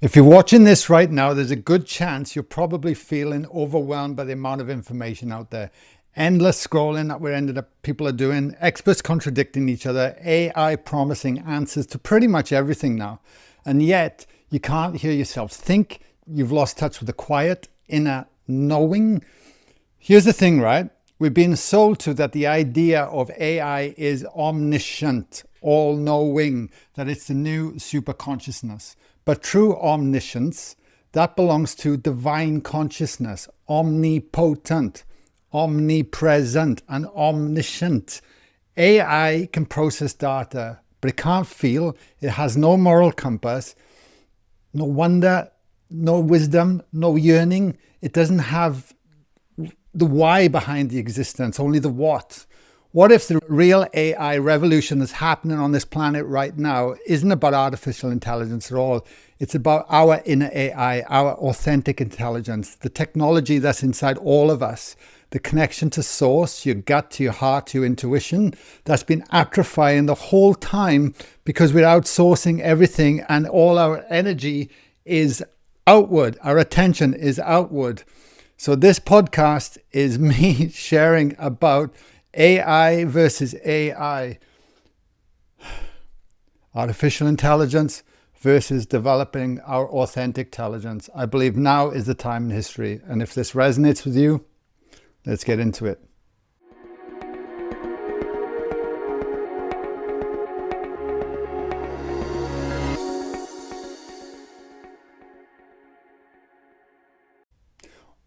If you're watching this right now, there's a good chance you're probably feeling overwhelmed by the amount of information out there. Endless scrolling that people are doing, experts contradicting each other, AI promising answers to pretty much everything now. And yet you can't hear yourself think. You've lost touch with the quiet inner knowing. Here's the thing, right? We've been sold to that the idea of AI is omniscient, all-knowing, that it's the new super consciousness. But true omniscience, that belongs to divine consciousness, omnipotent, omnipresent, and omniscient. AI can process data, but it can't feel. It has no moral compass, no wonder, no wisdom, no yearning. It doesn't have the why behind the existence, only the what. What if the real AI revolution that's happening on this planet right now isn't about artificial intelligence at all? It's about our inner AI, our authentic intelligence, the technology that's inside all of us, the connection to source, your gut, to your heart, to your intuition, that's been atrophying the whole time because we're outsourcing everything and all our energy is outward. Our attention is outward. So this podcast is me sharing about AI versus AI, artificial intelligence versus developing our authentic intelligence. I believe now is the time in history. And if this resonates with you, let's get into it.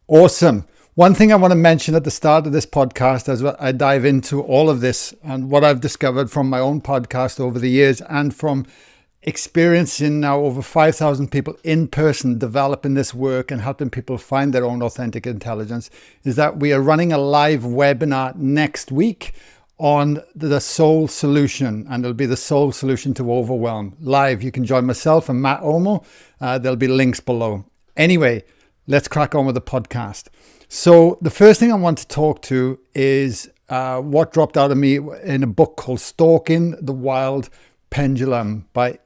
Awesome. One thing I want to mention at the start of this podcast as I dive into all of this and what I've discovered from my own podcast over the years and from experiencing now over 5,000 people in person developing this work and helping people find their own authentic intelligence is that we are running a live webinar next week on the soul solution, and it'll be the soul solution to overwhelm. Live, you can join myself and Matt Omo. There'll be links below. Anyway, let's crack on with the podcast. So the first thing I want to talk to is what dropped out of me in a book called Stalking the Wild Pendulum by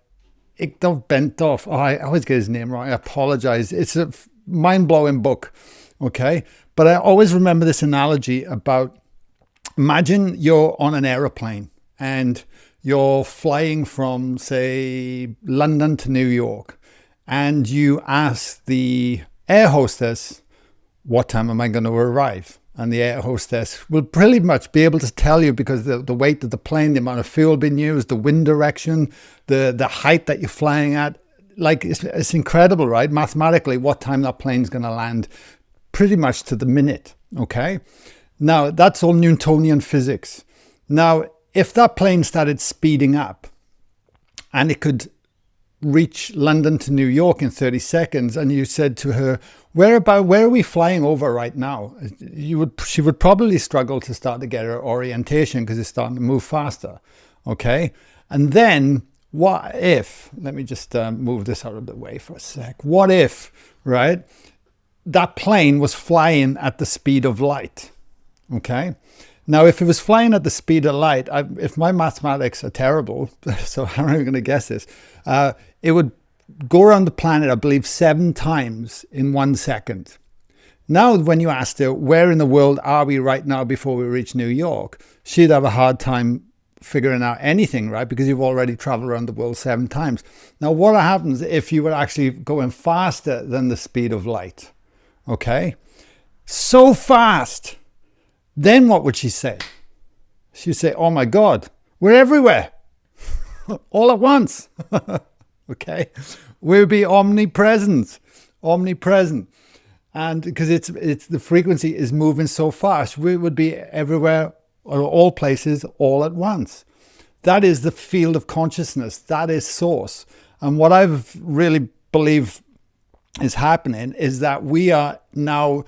Itzhak Bentov. Oh, I always get his name wrong. I apologize. It's a mind-blowing book, okay? But I always remember this analogy about, imagine you're on an aeroplane and you're flying from, say, London to New York, and you ask the air hostess, what time am I going to arrive? And the air hostess will pretty much be able to tell you because the weight of the plane, the amount of fuel being used, the wind direction, the height that you're flying at. Like it's incredible, right? Mathematically, what time that plane's going to land pretty much to the minute, okay? Now, that's all Newtonian physics. Now, if that plane started speeding up and it could reach London to New York in 30 seconds and you said to her, where are we flying over right now? She would probably struggle to start to get her orientation because it's starting to move faster, okay? And then what if, let me just move this out of the way for a sec. What if, right, that plane was flying at the speed of light, okay? Now, if it was flying at the speed of light, if my mathematics are terrible, so I'm not even going to guess this, it would go around the planet, I believe, 7 times in 1 second. Now, when you asked her, where in the world are we right now before we reach New York? She'd have a hard time figuring out anything, right? Because you've already traveled around the world 7 times. Now, what happens if you were actually going faster than the speed of light? Okay? So fast. Then what would she say? She'd say, oh my God, we're everywhere. All at once. Okay, we'll be omnipresent, and because it's the frequency is moving so fast, we would be everywhere or all places all at once. That is the field of consciousness. That is source. And what I've really believe is happening is that we are now,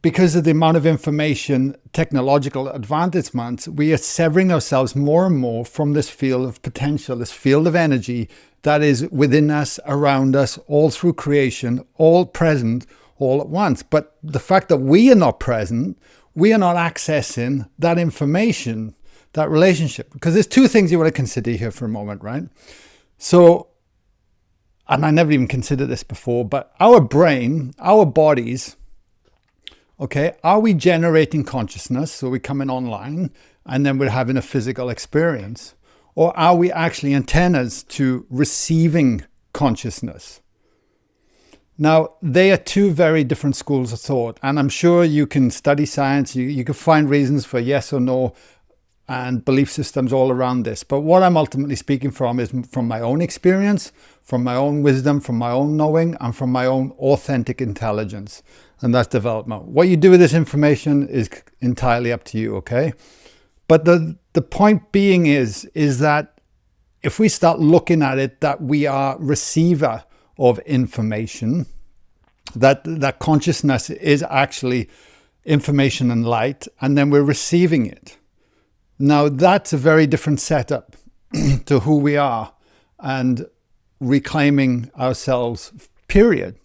because of the amount of information, technological advancements, we are severing ourselves more and more from this field of potential, this field of energy that is within us, around us, all through creation, all present, all at once. But the fact that we are not present, we are not accessing that information, that relationship. Because there's 2 things you want to consider here for a moment, right? So and I never even considered this before, but our brain, our bodies, okay, are we generating consciousness? So we're coming online and then we're having a physical experience. Or are we actually antennas to receiving consciousness? Now, they are two very different schools of thought. And I'm sure you can study science. You can find reasons for yes or no and belief systems all around this. But what I'm ultimately speaking from is from my own experience, from my own wisdom, from my own knowing, and from my own authentic intelligence. And that's development. What you do with this information is entirely up to you, okay? But the point being is that if we start looking at it, that we are receiver of information, that consciousness is actually information and light, and then we're receiving it. Now, that's a very different setup to who we are and reclaiming ourselves, period.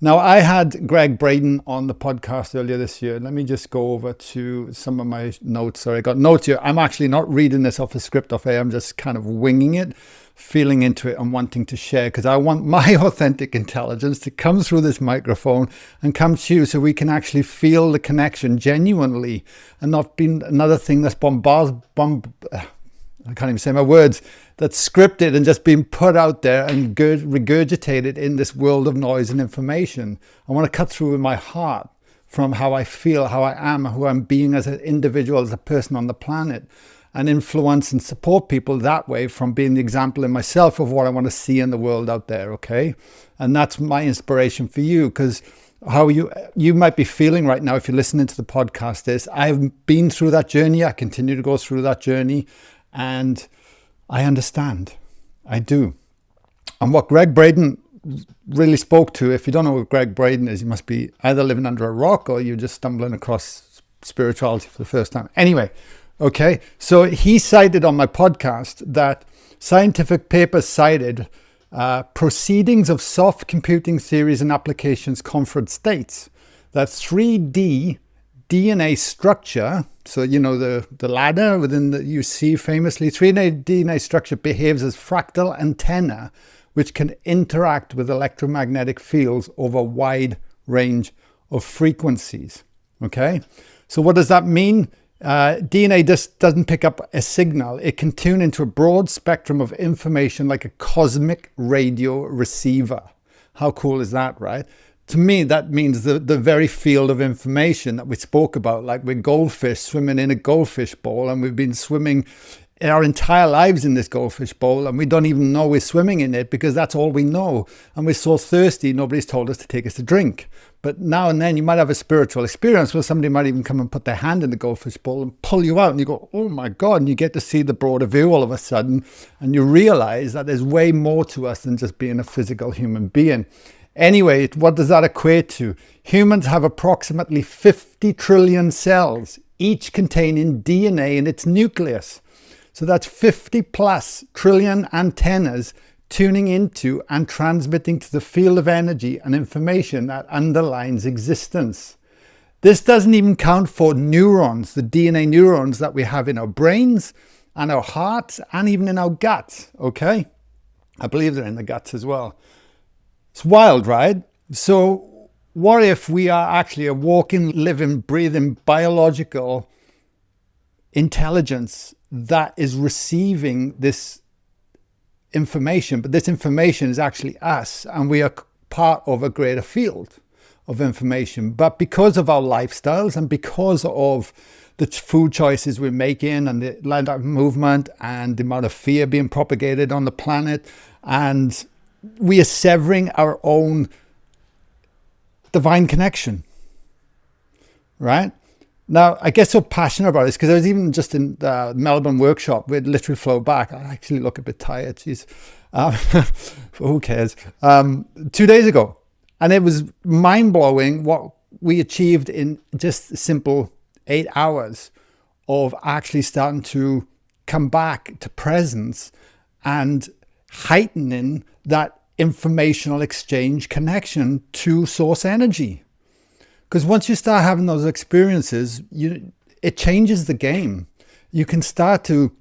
Now, I had Gregg Braden on the podcast earlier this year. Let me just go over to some of my notes. Sorry, I got notes here. I'm actually not reading this off a script off air. I'm just kind of winging it, feeling into it and wanting to share, because I want my authentic intelligence to come through this microphone and come to you so we can actually feel the connection genuinely and not be another thing that's I can't even say my words, that's scripted and just being put out there and regurgitated in this world of noise and information. I want to cut through with my heart from how I feel, how I am, who I'm being as an individual, as a person on the planet, and influence and support people that way from being the example in myself of what I want to see in the world out there, okay? And that's my inspiration for you, because how you might be feeling right now if you're listening to the podcast is, I've been through that journey, I continue to go through that journey, and I understand. I do. And what Gregg Braden really spoke to, if you don't know what Gregg Braden is, you must be either living under a rock or you're just stumbling across spirituality for the first time. Anyway, okay, so he cited on my podcast that scientific papers cited proceedings of soft computing theories and applications conferred states that 3D DNA structure, so you know the ladder within the, you see famously 3D DNA structure behaves as fractal antenna, which can interact with electromagnetic fields over a wide range of frequencies. Okay, so what does that mean? DNA just doesn't pick up a signal. It can tune into a broad spectrum of information like a cosmic radio receiver. How cool is that, right? To me, that means the very field of information that we spoke about, like we're goldfish swimming in a goldfish bowl, and we've been swimming our entire lives in this goldfish bowl, and we don't even know we're swimming in it because that's all we know. And we're so thirsty, nobody's told us to take us a drink. But now and then you might have a spiritual experience where somebody might even come and put their hand in the goldfish bowl and pull you out, and you go, oh my God, and you get to see the broader view all of a sudden, and you realize that there's way more to us than just being a physical human being. Anyway, what does that equate to? Humans have approximately 50 trillion cells, each containing DNA in its nucleus. So that's 50 plus trillion antennas tuning into and transmitting to the field of energy and information that underlines existence. This doesn't even count for neurons, the DNA neurons that we have in our brains and our hearts and even in our guts, okay? I believe they're in the guts as well. It's wild, right? So what if we are actually a walking, living, breathing, biological intelligence that is receiving this information, but this information is actually us, and we are part of a greater field of information. But because of our lifestyles and because of the food choices we're making and the land movement and the amount of fear being propagated on the planet, and we are severing our own divine connection, right? Now, I get so passionate about this because I was even just in the Melbourne workshop. We'd literally flow back. I actually look a bit tired. Jeez. Who cares? 2 days ago. And it was mind-blowing what we achieved in just a simple 8 hours of actually starting to come back to presence and heightening that informational exchange connection to source energy. Because once you start having those experiences, it changes the game. You can start to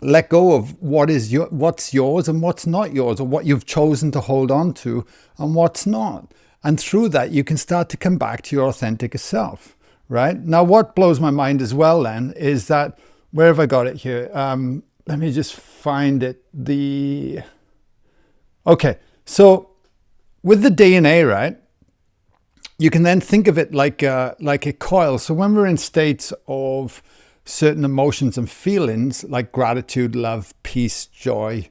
let go of what's yours and what's not yours, or what you've chosen to hold on to and what's not. And through that, you can start to come back to your authentic self, right? Now, what blows my mind as well then is that, where have I got it here? Let me just find it. Okay, so with the DNA, right, you can then think of it like a coil. So when we're in states of certain emotions and feelings like gratitude, love, peace, joy,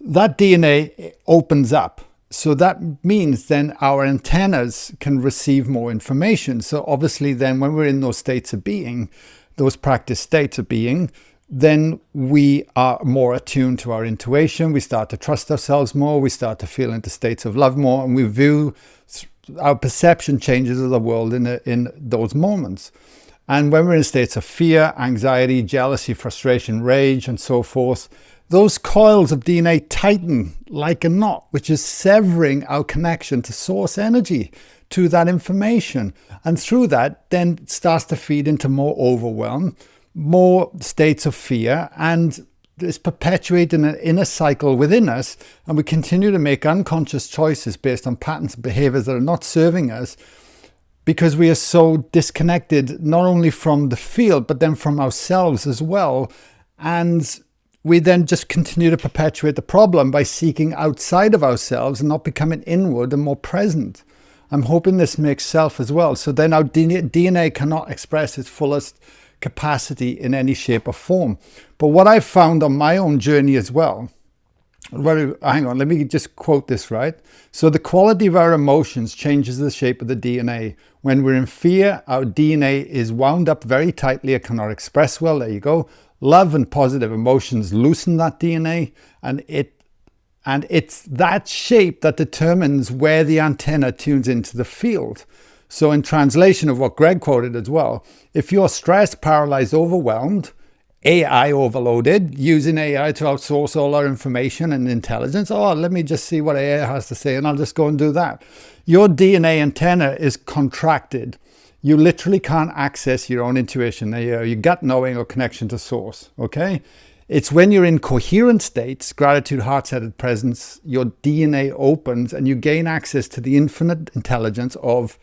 that DNA opens up. So that means then our antennas can receive more information. So obviously then when we're in those states of being, those practice states of being, then we are more attuned to our intuition. We start to trust ourselves more. We start to feel into states of love more, and we view our perception changes of the world in those moments. And when we're in states of fear, anxiety, jealousy, frustration, rage, and so forth, those coils of DNA tighten like a knot, which is severing our connection to source energy, to that information. And through that, then it starts to feed into more overwhelm, more states of fear, and it's perpetuating an inner cycle within us. And we continue to make unconscious choices based on patterns and behaviors that are not serving us, because we are so disconnected, not only from the field, but then from ourselves as well. And we then just continue to perpetuate the problem by seeking outside of ourselves and not becoming inward and more present. I'm hoping this makes sense as well. So then our DNA cannot express its fullest capacity in any shape or form. But what I've found on my own journey as well, hang on, let me just quote this, right? So the quality of our emotions changes the shape of the DNA. When we're in fear, our DNA is wound up very tightly. It cannot express well. There you go. Love and positive emotions loosen that DNA, and it's that shape that determines where the antenna tunes into the field. So in translation of what Gregg quoted as well, if you're stressed, paralyzed, overwhelmed, AI overloaded, using AI to outsource all our information and intelligence, let me just see what AI has to say and I'll just go and do that. Your DNA antenna is contracted. You literally can't access your own intuition, your gut knowing or connection to source, okay? It's when you're in coherent states, gratitude, heart-centered presence, your DNA opens and you gain access to the infinite intelligence of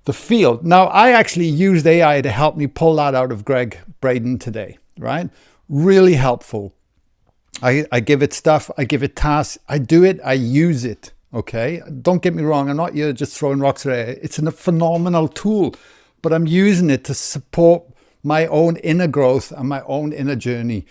the field. Now, I actually used AI to help me pull that out of Gregg Braden today, right? Really helpful. I give it stuff, I give it tasks, I do it, I use it, okay? Don't get me wrong, I'm not here just throwing rocks at it. It's a phenomenal tool, but I'm using it to support my own inner growth and my own inner journey.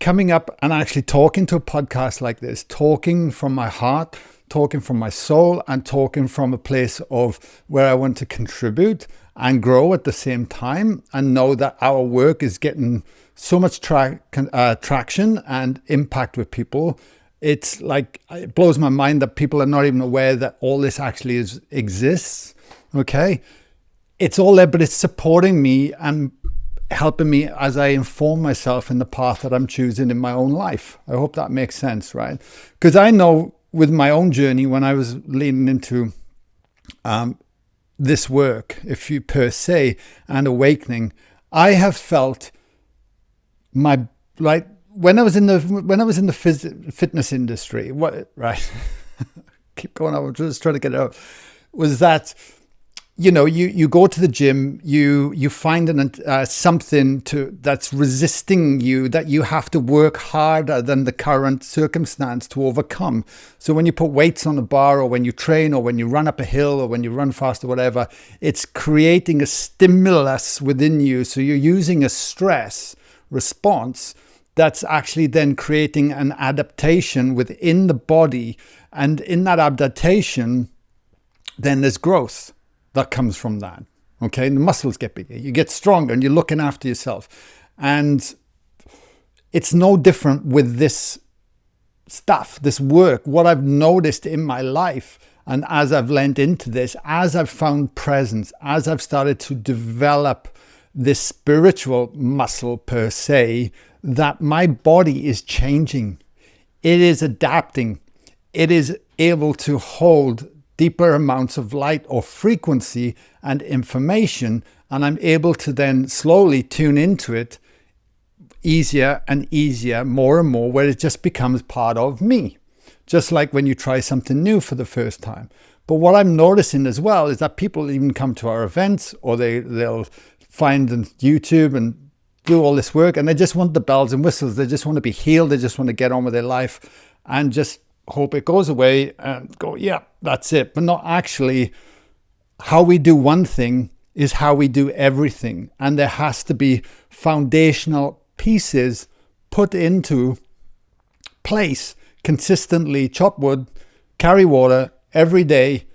Coming up and actually talking to a podcast like this, talking from my heart, talking from my soul, and talking from a place of where I want to contribute and grow at the same time, and know that our work is getting so much traction and impact with people. It's like, it blows my mind that people are not even aware that all this actually exists, okay? It's all there, but it's supporting me and helping me as I inform myself in the path that I'm choosing in my own life. I hope that makes sense, right? Because I know with my own journey, when I was leaning into this work, if you per se, and awakening, I have felt my, like, when I was in the fitness industry, right? Keep going. I was just trying to get it out. Was that, you know, you go to the gym, you find something that's resisting you, that you have to work harder than the current circumstance to overcome. So when you put weights on the bar, or when you train, or when you run up a hill, or when you run fast, or whatever, it's creating a stimulus within you. So you're using a stress response that's actually then creating an adaptation within the body. And in that adaptation, then there's growth that comes from that, okay? And the muscles get bigger, you get stronger, and you're looking after yourself. And it's no different with this stuff, this work. What I've noticed in my life, and as I've lent into this, as I've found presence, as I've started to develop this spiritual muscle per se, that my body is changing. It is adapting. It is able to hold deeper amounts of light or frequency and information, and I'm able to then slowly tune into it easier and easier, more and more, where it just becomes part of me. Just like when you try something new for the first time. But what I'm noticing as well is that people even come to our events, or they'll find on YouTube and do all this work, and they just want the bells and whistles. They just want to be healed. They just want to get on with their life and just hope it goes away and go, yeah, that's it. But not actually how we do one thing is how we do everything. And there has to be foundational pieces put into place consistently, chop wood, carry water every day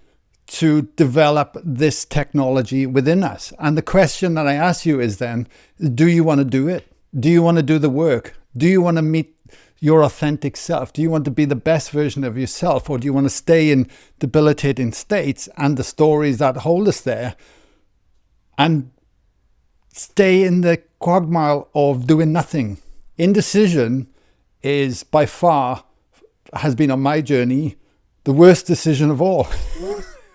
to develop this technology within us. And the question that I ask you is then, do you want to do it? Do you want to do the work? Do you want to meet your authentic self? Do you want to be the best version of yourself? Or do you want to stay in debilitating states and the stories that hold us there and stay in the quagmire of doing nothing? Indecision is by far, has been on my journey, the worst decision of all.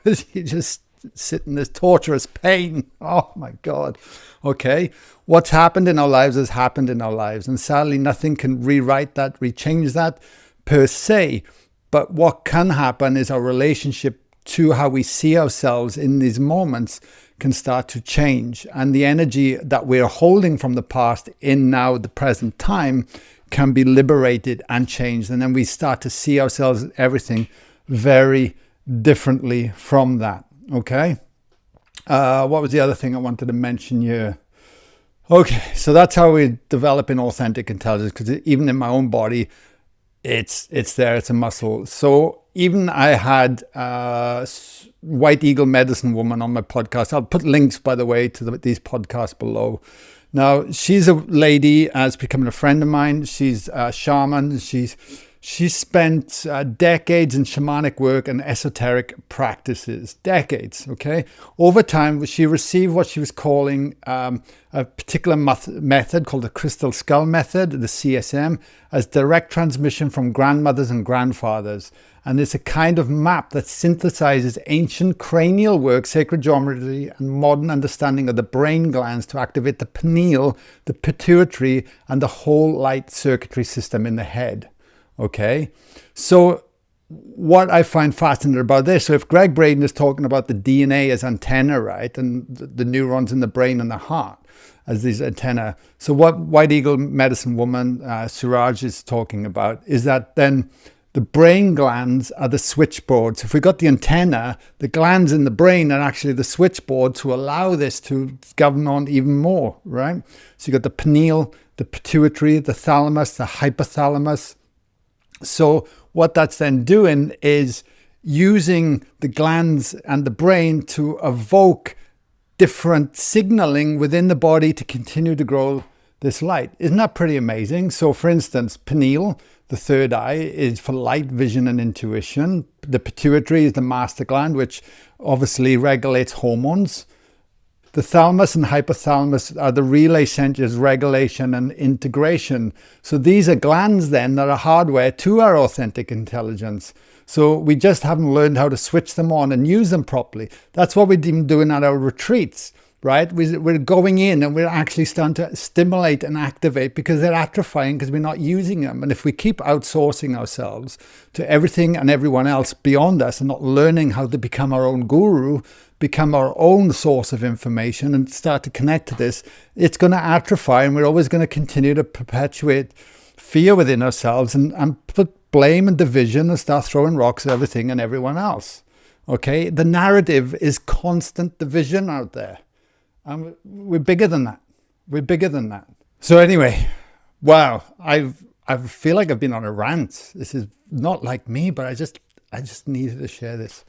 You just sit in this torturous pain. Oh my God. Okay. What's happened in our lives has happened in our lives. And sadly, nothing can rewrite that, rechange that per se. But what can happen is our relationship to how we see ourselves in these moments can start to change. And the energy that we're holding from the past in now the present time can be liberated and changed. And then we start to see ourselves, everything, very differently from that. Okay. What was the other thing I wanted to mention here? Okay, so that's how we develop an authentic intelligence, because even in my own body, it's there, it's a muscle. So even I had White Eagle Medicine Woman on my podcast. I'll put links, by the way, to these podcasts below. Now, she's a lady, has become a friend of mine. She's a shaman. She's spent decades in shamanic work and esoteric practices. Decades, okay? Over time, she received what she was calling a particular method called the Crystal Skull Method, the CSM, as direct transmission from grandmothers and grandfathers. And it's a kind of map that synthesizes ancient cranial work, sacred geometry, and modern understanding of the brain glands to activate the pineal, the pituitary, and the whole light circuitry system in the head. Okay, so what I find fascinating about this, so if Gregg Braden is talking about the DNA as antenna, right, and the neurons in the brain and the heart as these antenna, so what White Eagle Medicine Woman, Suraj, is talking about is that then the brain glands are the switchboards. If we got the antenna, the glands in the brain are actually the switchboard to allow this to govern on even more, right? So you got the pineal, the pituitary, the thalamus, the hypothalamus. So what that's then doing is using the glands and the brain to evoke different signaling within the body to continue to grow this light. Isn't that pretty amazing? So for instance, pineal, the third eye, is for light, vision, and intuition. The pituitary is the master gland, which obviously regulates hormones. The thalamus and hypothalamus are the relay centers, regulation and integration. So these are glands then that are hardware to our authentic intelligence. So we just haven't learned how to switch them on and use them properly. That's what we've been doing at our retreats, right? We're going in and we're actually starting to stimulate and activate because they're atrophying because we're not using them. And if we keep outsourcing ourselves to everything and everyone else beyond us and not learning how to become our own guru, become our own source of information and start to connect to this, it's going to atrophy, and we're always going to continue to perpetuate fear within ourselves and put blame and division and start throwing rocks at everything and everyone else. Okay, the narrative is constant division out there, and we're bigger than that. We're bigger than that. So anyway, wow, I feel like I've been on a rant. This is not like me, but I just needed to share this.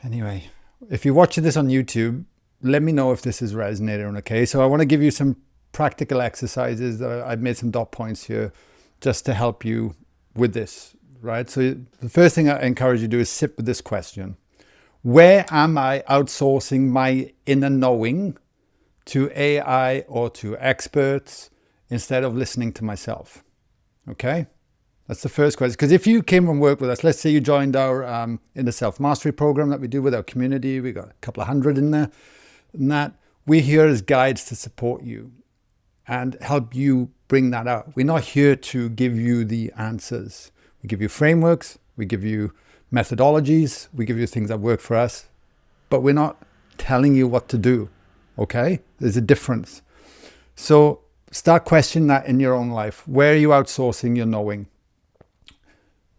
Anyway, if you're watching this on YouTube, let me know if this is resonating, okay? So I want to give you some practical exercises. I've made some dot points here just to help you with this, right? So the first thing I encourage you to do is sit with this question. Where am I outsourcing my inner knowing to AI or to experts instead of listening to myself? Okay? That's the first question. Because if you came and worked with us, let's say you joined our inner self-mastery program that we do with our community. We got a couple of hundred in there. And that we're here as guides to support you. and help you bring that out. We're not here to give you the answers. We give you frameworks, we give you methodologies, we give you things that work for us, but we're not telling you what to do, okay? There's a difference. So start questioning that in your own life. Where are you outsourcing your knowing?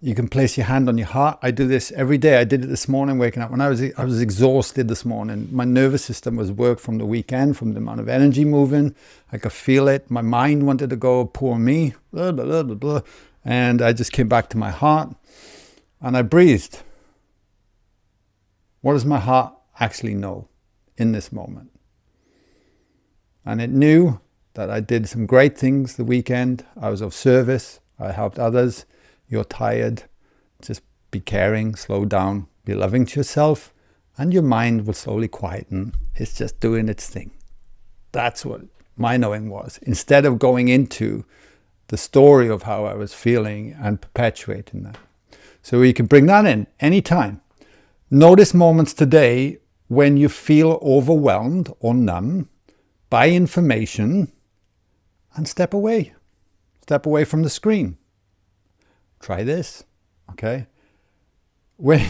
You can place your hand on your heart. I do this every day. I did it this morning waking up. When I was exhausted this morning. My nervous system was worked from the weekend, from the amount of energy moving. I could feel it. My mind wanted to go, poor me, blah, blah, blah, blah, blah. And I just came back to my heart and I breathed. What does my heart actually know in this moment? And it knew that I did some great things the weekend. I was of service. I helped others. You're tired. Just be caring, slow down, be loving to yourself, and your mind will slowly quieten. It's just doing its thing. That's what my knowing was. Instead of going into the story of how I was feeling and perpetuating that. So you can bring that in anytime. Notice moments today when you feel overwhelmed or numb by information and step away. Step away from the screen. Try this, okay? When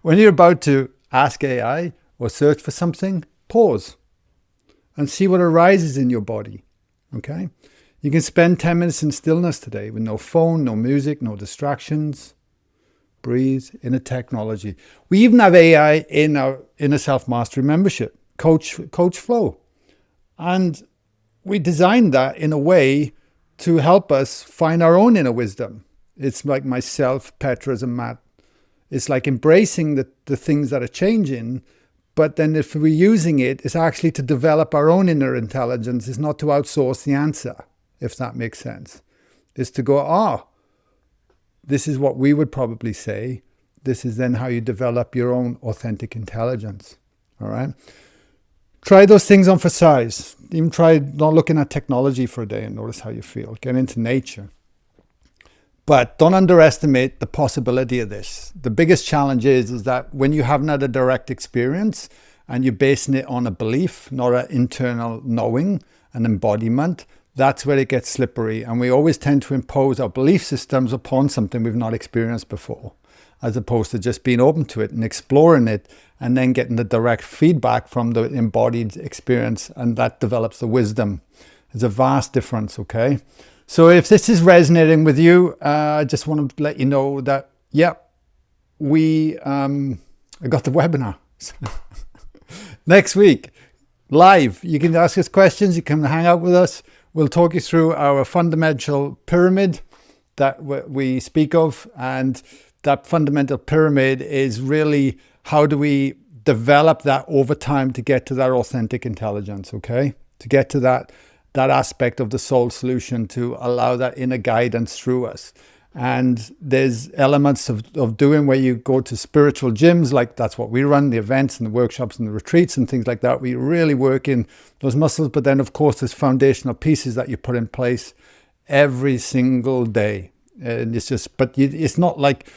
you're about to ask AI or search for something, pause and see what arises in your body, okay? You can spend 10 minutes in stillness today with no phone, no music, no distractions. Breathe, inner technology. We even have AI in our Inner Self-Mastery membership, Coach Flow. And we designed that in a way to help us find our own inner wisdom. It's like myself, Petra's and Matt. It's like embracing the things that are changing, but then if we're using it, it's actually to develop our own inner intelligence. It's not to outsource the answer, if that makes sense. It's to go, this is what we would probably say. This is then how you develop your own authentic intelligence, all right? Try those things on for size. Even try not looking at technology for a day and notice how you feel. Get into nature. But don't underestimate the possibility of this. The biggest challenge is that when you haven't had a direct experience and you're basing it on a belief, not an internal knowing, an embodiment, that's where it gets slippery. And we always tend to impose our belief systems upon something we've not experienced before, as opposed to just being open to it and exploring it and then getting the direct feedback from the embodied experience. And that develops the wisdom. There's a vast difference, okay? So if this is resonating with you, I just want to let you know that, I got the webinar. Next week, live. You can ask us questions. You can hang out with us. We'll talk you through our fundamental pyramid that we speak of. And that fundamental pyramid is really how do we develop that over time to get to that authentic intelligence, okay? To get to that aspect of the soul solution, to allow that inner guidance through us. And there's elements of doing where you go to spiritual gyms, like that's what we run, the events and the workshops and the retreats and things like that. We really work in those muscles, but then of course there's foundational pieces that you put in place every single day. And it's just, but it's not like,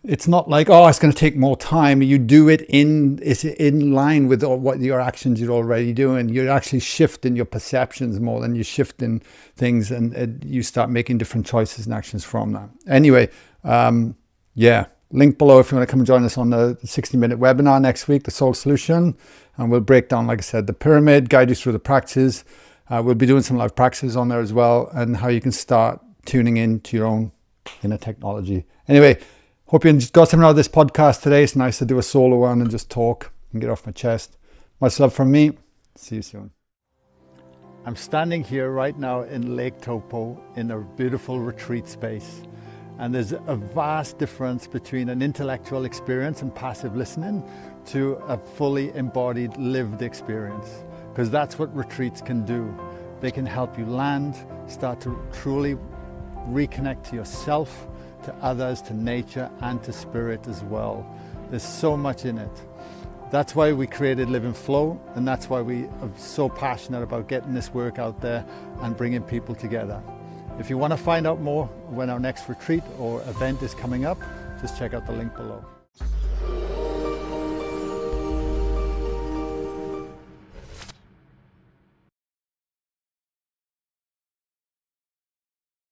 it's going to take more time. You do it it's in line with what your actions you're already doing. You're actually shifting your perceptions more than you're shifting things, and you start making different choices and actions from that. Anyway, link below if you want to come and join us on the 60-minute webinar next week, the Soul Solution. And we'll break down, like I said, the pyramid, guide you through the practices. We'll be doing some live practices on there as well, and how you can start tuning in to your own inner technology. Anyway, hope you got something out of this podcast today. It's nice to do a solo one and just talk and get off my chest. Much love from me. See you soon. I'm standing here right now in Lake Taupo in a beautiful retreat space. And there's a vast difference between an intellectual experience and passive listening to a fully embodied lived experience. Because that's what retreats can do. They can help you land, start to truly reconnect to yourself, to others, to nature, and to spirit as well. There's so much in it. That's why we created Live in Flow, and that's why we are so passionate about getting this work out there and bringing people together. If you want to find out more when our next retreat or event is coming up, just check out the link below.